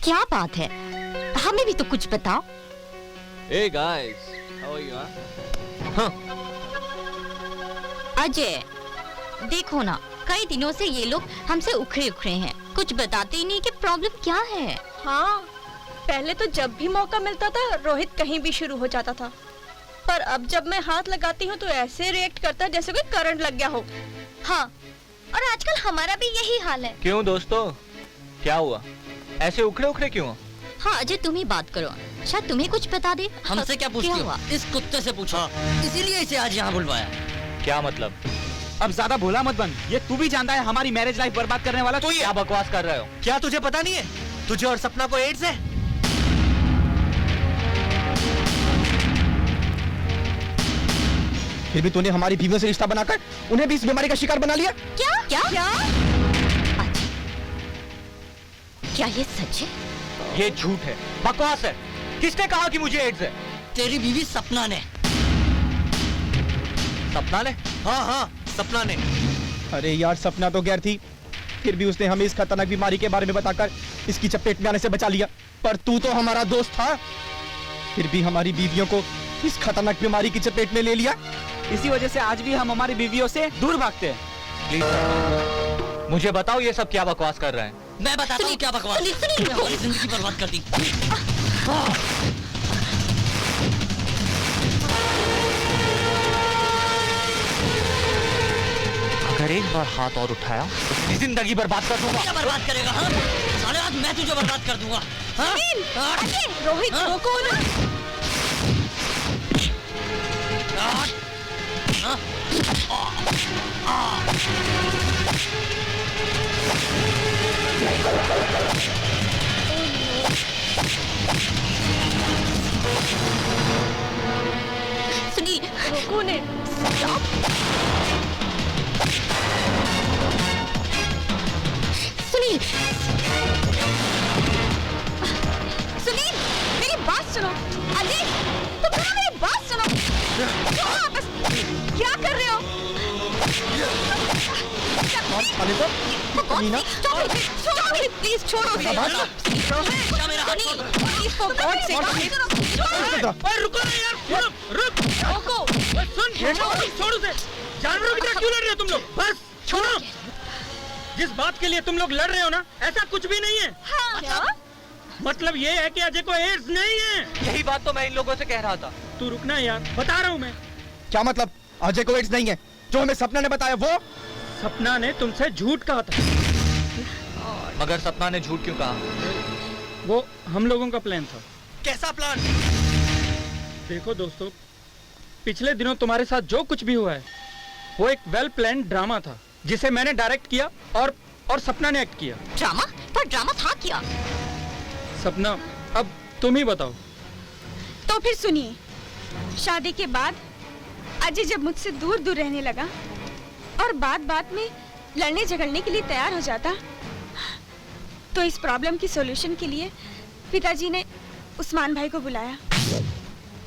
क्या बात है, हमें भी तो कुछ बताओ। Hey guys, how are you? हाँ? अजय, देखो ना, कई दिनों से ये लोग हमसे उखड़े उखड़े हैं, कुछ बताते ही नहीं कि प्रॉब्लम क्या है। हाँ, पहले तो जब भी मौका मिलता था रोहित कहीं भी शुरू हो जाता था, पर अब जब मैं हाथ लगाती हूँ तो ऐसे रिएक्ट करता है जैसे कोई करंट लग गया हो। हाँ, और आजकल हमारा भी यही हाल है। क्यों दोस्तों, क्या हुआ? ऐसे उखड़े उखड़े क्यों? हाँ अजय, तुम ही बात करो, शायद तुम्हें कुछ बता दे। हमसे क्या पूछती हो? इस कुत्ते से पूछो। इसीलिए इसे आज यहाँ बुलवाया। क्या मतलब? अब ज्यादा भोला मत बन, ये तू भी जानता है हमारी मैरिज लाइफ बर्बाद करने वाला तो क्या बकवास कर रहे हो? क्या तुझे पता नहीं है? तुझे और सपना को एड्स है। फिर भी तूने हमारी बीवियों से रिश्ता बनाकर उन्हें भी इस बीमारी का शिकार बना लिया। क्या क्या क्या? क्या ये सच है? ये झूठ है, बकवास है। किसने कहा कि मुझे एड्स है? तेरी बीवी सपना ने। सपना ने? हाँ हाँ, सपना ने। अरे यार, सपना तो गैर थी, फिर भी उसने हमें इस खतरनाक बीमारी के बारे में बताकर इसकी चपेट में आने से बचा लिया। पर तू तो हमारा दोस्त था, फिर भी हमारी बीवियों को इस खतरनाक बीमारी की चपेट में ले लिया। इसी वजह से आज भी हम हमारी बीवियों से दूर भागते हैं। प्लीज मुझे बताओ, ये सब क्या बकवास कर रहे हैं? मैं बताता हूँ क्या बकवास। तूने हमारी जिंदगी बर्बाद कर दी। अगर एक बार हाथ और उठाया तो तेरी जिंदगी बर्बाद कर दूंगा। क्या बर्बाद करेगा? हाँ? साले आज मैं तुझे बर्बाद कर दूंगा। हाँ? रोहित रोको ना। सुनील, रोको ने। सुनील, सुनील, मेरी बात सुनो। अजय, तुम दोनों मेरी बात सुनो। छोड़ो वापस, क्या कर रहे हो? प्लीज छोड़ो। रुको ना यार, रुक। छोड़ उसे। जानवरों की तरह क्यों लड़ रहे हो तुम लोग? बस छोड़ो। जिस बात के लिए तुम लोग लड़ रहे हो ना, ऐसा कुछ भी नहीं है। हाँ, क्या? मतलब ये है कि अजय को एड्स नहीं है। यही बात तो मैं इन लोगों से कह रहा था। तू रुकना यार, बता रहा हूँ मैं। क्या मतलब? अजय को एड्स नहीं है? जो हमें सपना ने बताया वो? सपना ने तुमसे झूठ कहा था। मगर सपना ने झूठ क्यों कहा? वो हम लोगों का प्लान था। कैसा प्लान? देखो दोस्तों, पिछले दिनों तुम्हारे साथ जो कुछ भी हुआ है वो एक वेल प्लान ड्रामा था, जिसे मैंने डायरेक्ट किया और सपना ने एक्ट किया। ड्रामा? पर ड्रामा था क्या? सपना, अब तुम ही बताओ। तो फिर सुनिए, शादी के बाद अजय जब मुझसे दूर दूर रहने लगा और बात बात में लड़ने झगड़ने के लिए तैयार हो जाता, तो इस प्रॉब्लम की सॉल्यूशन के लिए पिताजी ने उस्मान भाई को बुलाया।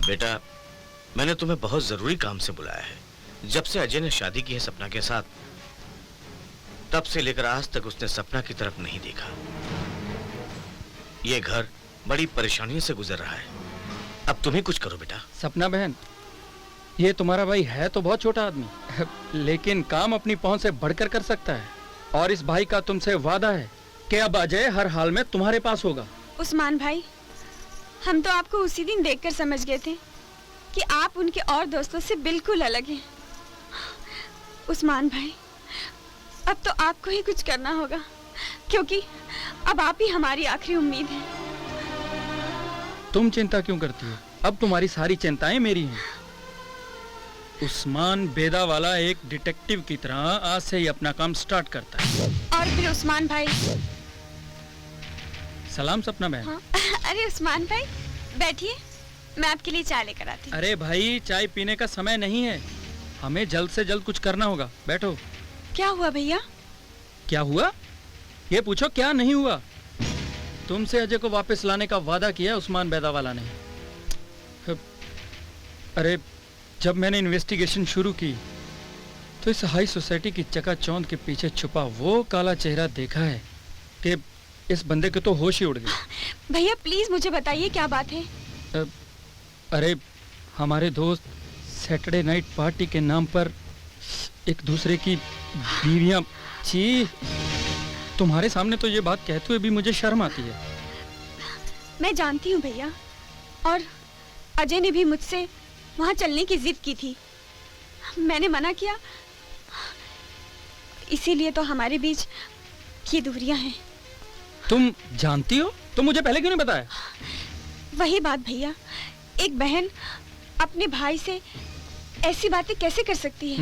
बेटा, मैंने तुम्हें बहुत जरूरी काम से बुलाया है। जब से अजय ने शादी की है सपना के साथ, तब से लेकर आज तक उसने सपना की तरफ नहीं देखा। ये घर बड़ी परेशानियों से गुजर रहा है। अब तुम ही कुछ करो बेटा। सपना बहन, ये तुम्हारा भाई है तो बहुत छोटा आदमी, लेकिन काम अपनी पहुंच से बढ़कर कर सकता है। और इस भाई का तुमसे वादा है कि अब अजय हर हाल में तुम्हारे पास होगा। उस्मान भाई, हम तो आपको उसी दिन देखकर समझ गए थे कि आप उनके और दोस्तों से बिल्कुल अलग हैं। उस्मान भाई, अब तो आपको ही कुछ करना होगा, क्योंकि अब आप ही हमारी आखिरी उम्मीद हैं। तुम चिंता क्यों करती हो? अब तुम्हारी सारी चिंताएं मेरी हैं। उस्मान बेदा वाला एक डिटेक्टिव की तरह आज से ही अपना काम स्टार्ट करता है। और फिर उस्मान भाई। सलाम सपना बहन। हाँ? अरे उस्मान भाई, बैठिए, मैं आपके लिए चाय लेकर आती हूँ। अरे भाई, चाय पीने का समय नहीं है, हमें जल्द से जल्द कुछ करना होगा। बैठो। क्या हुआ भैया? क्या हुआ? ये पूछो क्या नहीं हुआ। तुमसे अजय को वापस लाने का वादा किया उस्मान बेदा वाला ने। अरे, जब मैंने इन्वेस्टिगेशन शुरू की तो इस हाई सोसाइटी की चकाचौंध के पीछे छुपा वो काला चेहरा देखा है कि इस बंदे के तो होश ही उड़ गए। भैया प्लीज मुझे बताइए क्या बात है। अरे हमारे दोस्त सैटरडे नाइट पार्टी के नाम पर एक दूसरे की बीवियां, छी, तुम्हारे सामने तो ये बात कहते हुए भी मुझे शर्म आती है। मैं जानती हूँ भैया, और अजय ने भी मुझसे वहाँ चलने की जिद की थी। मैंने मना किया, इसीलिए तो हमारे बीच ये दूरियां हैं। तुम जानती हो तो मुझे पहले क्यों नहीं बताया? वही बात भैया, एक बहन अपने भाई से ऐसी बातें कैसे कर सकती है?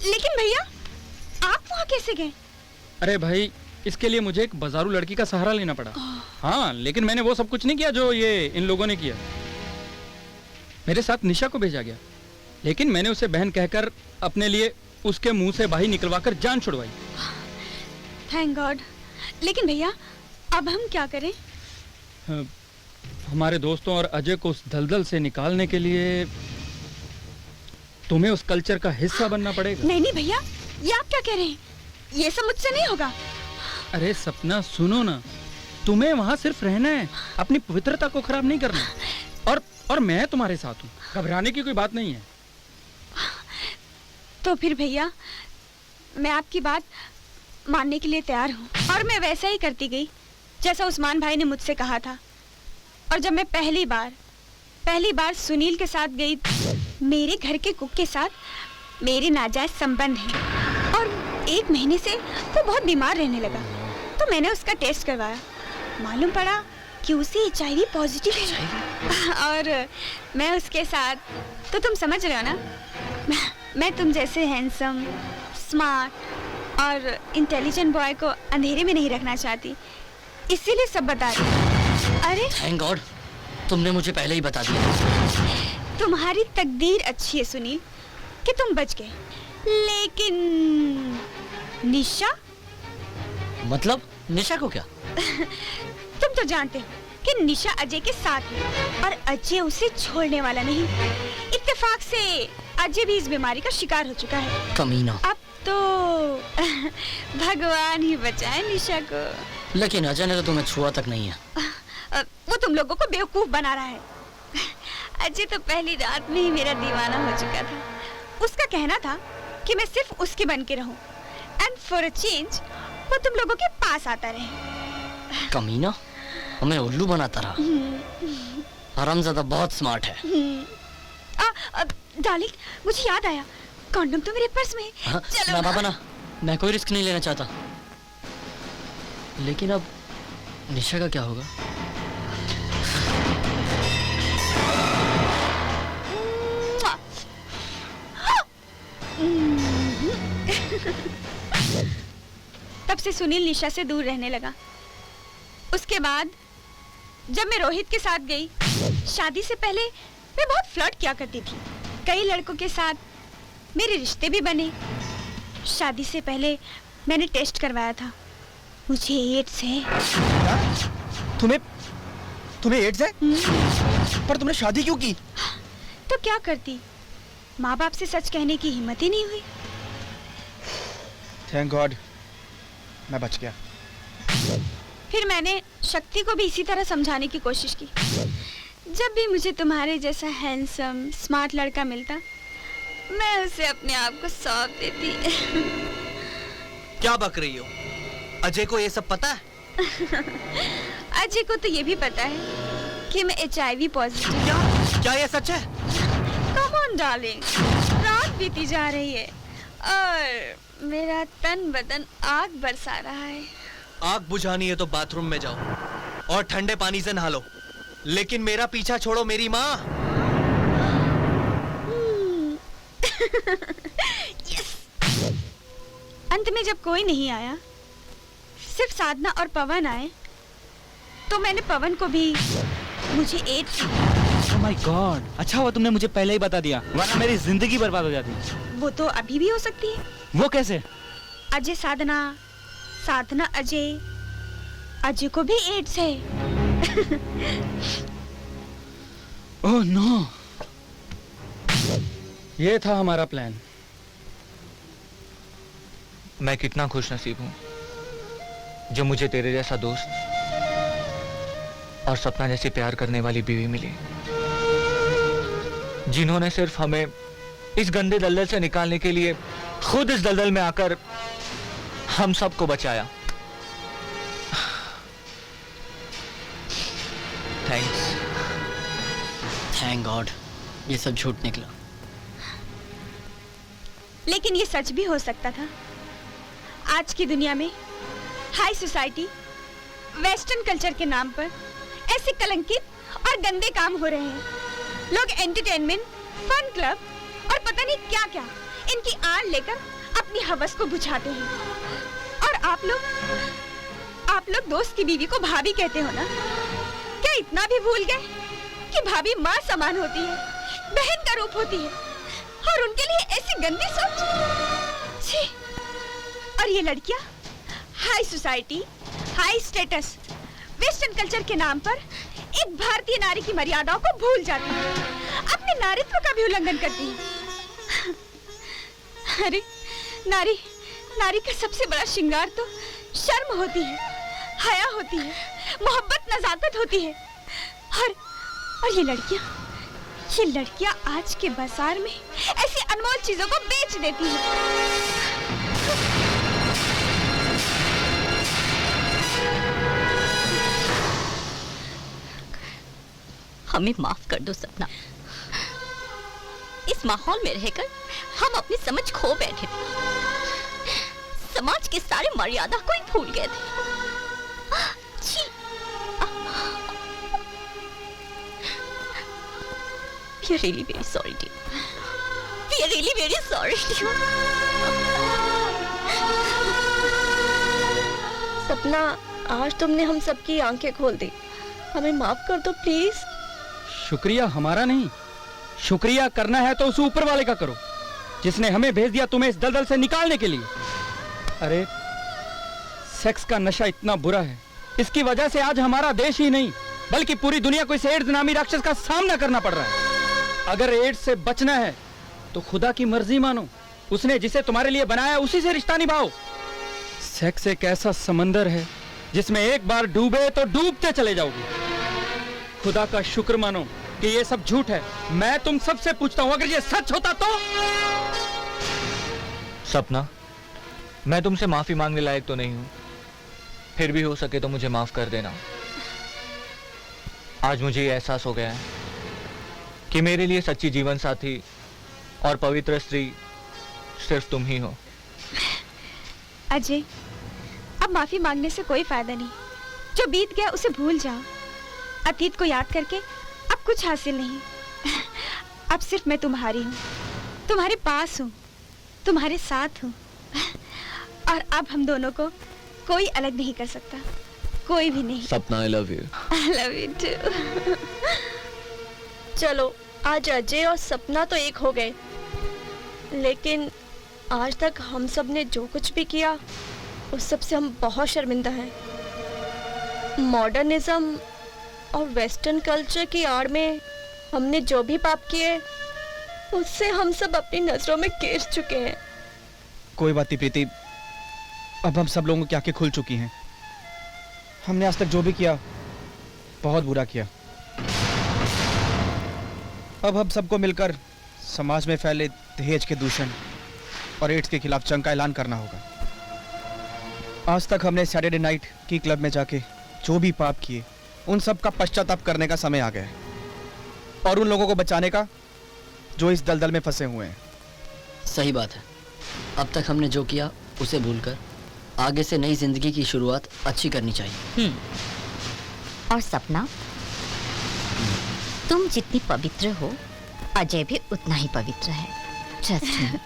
लेकिन भैया आप वहाँ कैसे गए? अरे भाई, इसके लिए मुझे एक बाजारू लड़की का सहारा लेना पड़ा। हाँ, लेकिन मैंने वो सब कुछ नहीं किया जो ये इन लोगों ने किया। मेरे साथ निशा को भेजा गया, लेकिन मैंने उसे बहन कहकर अपने लिए उसके मुंह से बाही निकलवाकर जान छुड़वाई। Thank God. लेकिन भैया अब हम क्या करें? हमारे दोस्तों और अजय को उस दलदल से निकालने के लिए तुम्हें उस कल्चर का हिस्सा बनना पड़ेगा। नहीं नहीं भैया, ये आप क्या कह रहे हैं? ये सब मुझसे नहीं होगा। अरे सपना, सुनो ना, तुम्हें वहाँ सिर्फ रहना है, अपनी पवित्रता को खराब नहीं करना। और मैं तुम्हारे साथ हूँ, घबराने की कोई बात नहीं है। तो फिर भैया मैं आपकी बात मानने के लिए तैयार हूँ, और मैं वैसा ही करती गई जैसा उस्मान भाई ने मुझसे कहा था। और जब मैं पहली बार सुनील के साथ गई, मेरे घर के कुक के साथ मेरे नाजायज संबंध हैं, और 1 महीने से वो बहुत बीमार रहने लगा। तो मैंने उसका टेस्ट करवाया, मालूम पड़ा कि उसे HIV पॉजिटिव है। और मैं उसके साथ, तो तुम समझ रहे हो ना, मैं तुम जैसे हैंडसम, स्मार्ट और इंटेलिजेंट बॉय को अंधेरे में नहीं रखना चाहती, इसीलिए सब बता रही। अरे थैंक गॉड, तुमने मुझे पहले ही बता दिया। तुम्हारी तकदीर अच्छी है सुनील कि तुम बच गए, लेकिन निशा? मतलब निशा को क्या? तुम तो जानते हो कि निशा अजय के साथ है, और अजय उसे छोड़ने वाला नहीं। इत्तेफाक से अजय भी इस बीमारी का शिकार हो चुका है। कमीना। अब तो भगवान ही बचाए निशा को। लेकिन अजय ने तो तुम्हें छुआ तक नहीं है। वो तुम लोगों को बेवकूफ बना रहा है। अजय तो पहली रात में ही मेरा दीवाना हो चुका था। उसका कहना था कि मैं सिर्फ उसकी बन के रहूं, एंड फॉर अ चेंज वो तुम लोगों के पास आता रहे। कमीना, हमें उल्लू बनाता रहा। हरामज़ादा बहुत स्मार्ट है। डार्लिंग, मुझे याद आया, कॉन्डम तो मेरे पर्स में है। चलो ना बाबा ना, मैं कोई रिस्क नहीं लेना चाहता। लेकिन अब निशा का क्या होगा? तब से सुनील निशा से दूर रहने लगा। उसके बाद जब मैं रोहित के साथ गई, शादी से पहले मैं बहुत फ्लर्ट किया करती थी। कई लड़कों के साथ मेरे रिश्ते भी बने। शादी से पहले मैंने टेस्ट करवाया था, मुझे एड्स है। तुम्हें एड्स है? पर तुमने शादी क्यों की? तो क्या करती, माँ बाप से सच कहने की हिम्मत ही नहीं हुई। थैंक गॉड, मैं बच गया। फिर मैंने शक्ति को भी इसी तरह समझाने की कोशिश की। जब भी मुझे तुम्हारे जैसा हैंडसम, स्मार्ट लड़का मिलता, मैं उसे अपने आप को सौंप देती। क्या बक रही हो? अजय को ये सब पता है? अजय को तो ये भी पता है कि मैं HIV पॉजिटिव हूँ। क्या ये सच है? कम ऑन डार्लिंग, रात बीती जा रही है और मेरा तन बदन आग बरसा रहा है। आग बुझानी है तो बाथरूम में जाओ और ठंडे पानी से नहा लो, लेकिन मेरा पीछा छोड़ो मेरी माँ। यस। अंत में जब कोई नहीं आया, सिर्फ साधना और पवन आए, तो मैंने पवन को भी मुझे एड्स। ओह माय गॉड, अच्छा हुआ तुमने मुझे पहले ही बता दिया, वरना मेरी जिंदगी बर्बाद हो जाती। वो तो अभी भी हो सकती है। वो कैसे? अजय साधना, साधना अजय, अजय को भी एड्स है। ओह नो, ये था हमारा प्लान। मैं कितना खुश नसीब हूँ जो मुझे तेरे जैसा दोस्त और सपना जैसी प्यार करने वाली बीवी मिली, जिन्होंने सिर्फ हमें इस गंदे दलदल से निकालने के लिए खुद इस दलदल में आकर हम सबको बचाया। थैंक्स। थैंक गॉड ये सब झूठ निकला। लेकिन ये सच भी हो सकता था। आज की दुनिया में हाई सोसाइटी, वेस्टर्न कल्चर के नाम पर ऐसे कलंकित और गंदे काम हो रहे हैं। लोग एंटरटेनमेंट, फन क्लब और पता नहीं क्या क्या इनकी आड़ लेकर अपनी हवस को बुझाते हैं। और आप लोग दोस्त की बीवी को भाभी कहते हो ना? क्या इतना भी भूल गए कि भाभी माँ समान होती है, बहन का रूप होती है, और उनके लिए ऐसी गंदी सोच? छी! और ये लड़कियां high society, high status, western culture के नाम पर एक भारतीय नारी की मर्यादाओं को भूल जाती है, अपने नारीत्व का भी उल्लंघन करती है। अरे नारी का सबसे बड़ा श्रृंगार तो शर्म होती है, हया होती है, मोहब्बत, नजाकत होती है। और ये लड़कियां आज के बाजार में ऐसी अनमोल चीजों को बेच देती हैं। हमें माफ कर दो सपना। इस माहौल में रहकर हम अपनी समझ खो बैठे थे। समाज के सारे मर्यादा को ही भूल गए थे। छी! We are really very sorry, dear. We are really very sorry, dear. सपना, आज तुमने हम सबकी आंखें खोल दी। हमें माफ कर दो प्लीज। शुक्रिया हमारा नहीं, शुक्रिया करना है तो उस ऊपर वाले का करो, जिसने हमें भेज दिया तुम्हें इस दलदल से निकालने के लिए। अरे सेक्स का नशा इतना बुरा है, इसकी वजह से आज हमारा देश ही नहीं बल्कि पूरी दुनिया को इस एड्स नामी राक्षस का सामना करना पड़ रहा है। अगर एड्स से बचना है तो खुदा की मर्जी मानो, उसने जिसे तुम्हारे लिए बनाया उसी से रिश्ता निभाओ। सेक्स एक ऐसा समंदर है जिसमें एक बार डूबे तो डूबते चले जाओगे। खुदा का शुक्र मानो कि ये सब झूठ है। मैं तुम सबसे पूछता हूं, अगर ये सच होता तो? सपना, मैं तुमसे माफी मांगने लायक तो नहीं हूं, फिर भी हो सके तो मुझे माफ कर देना। आज मुझे ये एहसास हो गया है कि मेरे लिए सच्ची जीवन साथी और पवित्र स्त्री सिर्फ तुम ही हो। अजय, अब माफी मांगने से कोई फायदा नहीं। जो बीत गया उसे भूल जाओ। अतीत को याद करके अब कुछ हासिल नहीं। अब सिर्फ मैं तुम्हारी हूँ, तुम्हारे पास हूँ, तुम्हारे साथ हूँ। और अब हम दोनों को कोई अलग नहीं कर सकता, कोई भी नहीं। सपना, I love you. I love you too. चलो, आज अजय और सपना तो एक हो गए, लेकिन आज तक हम सब ने जो कुछ भी किया उस सब से हम बहुत शर्मिंदा हैं। मॉडर्निज्म और वेस्टर्न कल्चर की आड़ में हमने जो भी पाप किए उससे हम सब अपनी नजरों में गिर चुके हैं। कोई बात नहीं प्रीति, अब हम सब लोगों की आंखें खुल चुकी हैं। हमने आज तक जो भी किया बहुत बुरा किया। अब हम सबको मिलकर समाज में फैले दहेज के दूषण और एड्स के खिलाफ जंग का ऐलान करना होगा। आज तक हमने सैटरडे नाइट की क्लब में जाके जो भी पाप किए उन सब का पश्चाताप करने का समय आ गया है, और उन लोगों को बचाने का जो इस दलदल में फंसे हुए हैं। सही बात है। अब तक हमने जो किया उसे भूलकर आगे से नई जिंदगी की शुरुआत अच्छी करनी चाहिए। और सपना, तुम जितनी पवित्र हो अजय भी उतना ही पवित्र है। Trust me.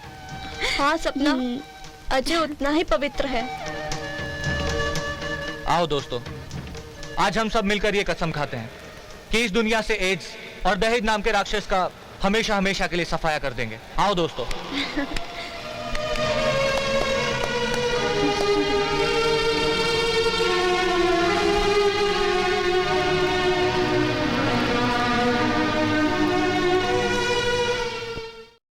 हाँ सपना, अजय उतना ही पवित्र है। आओ दोस्तों, आज हम सब मिलकर ये कसम खाते हैं कि इस दुनिया से एड्स और दहेज नाम के राक्षस का हमेशा हमेशा के लिए सफाया कर देंगे। आओ दोस्तों।